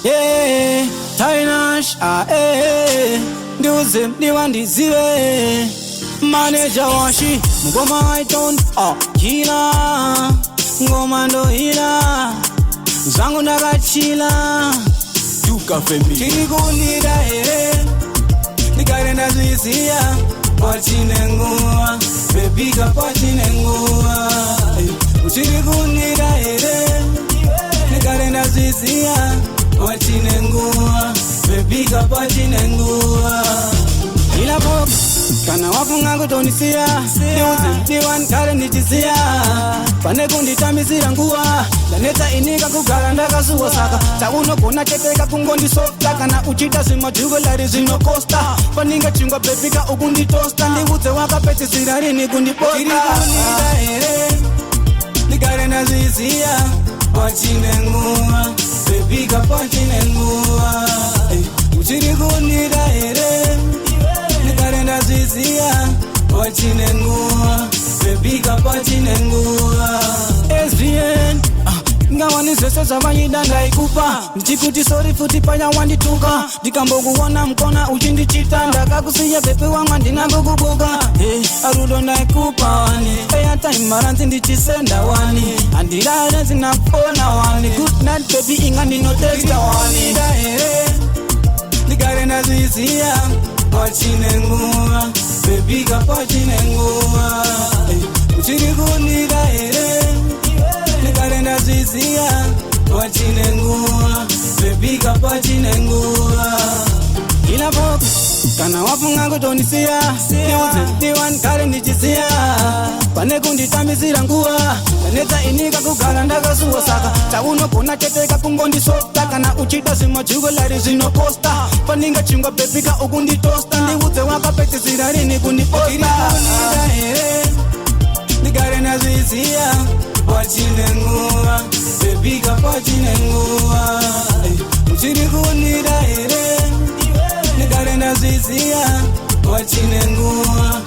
Yeah, Tainash, ndiuze ndiwandiziwe manager washi ngoma iton kila ngoma ndo hila zangu nakachila tukafembi tirikunira here nikarenda zwisiya pachinenguwa bebika pachinenguwa tirikunira here nikarenda zwisiya pachinenguwa bebika pachinenguwa ila pop kana wafunga kutonisia ndiuze ndiwan kale nichisia pane kunditamisira nguwa ndaneta inika kugara ndakasuwa saka taunogona cheteka kungondisofta kana uchita zvimajuvelari zvinokosta paninga chingwa bebika ukunditosta ndiudze wakapedzisira rini kundiposta tirikunira here ndigare ndazviziya pachinenguwa bebika pachinenguwa uchirikunira here nikarenda zviziya pachinenguwa bebika pachinenguwa SVN ngawani zvese zvavanyida ndaikupa ndichikuti sori futi panya wandituka ndikambokuona mkona uchindichita ndakakusiya bepe wanga ndinambokubuka arudo ndaikupa wani airtime maranzi ndichisenda wani andirare zinapona wani good night baby inga ndinotesta wani ndahere ndikarenda zviziya pachinenguwa bebika pachinenguwa uchirikunira here nikarenda zviziya pachinenguwa bebika pachinenguwa ila pop kana wafunga kutondisiya ndiuze ndiwan kare ndichisiya pane kunditamisira nguwa ndaneta inika kugara ndakasuwa saka taunogona cheteka kungondisofta kana uchita zvimajuvelari zvinokosta paninga chingwa bebika ukunditosta ndiudze wakapedzisira rini kundiposta tirikunira here ndigare ndazviziya pachinenguwa bebika pachinenguwa uchirikunira here ndigare ndazviziya pachinenguwa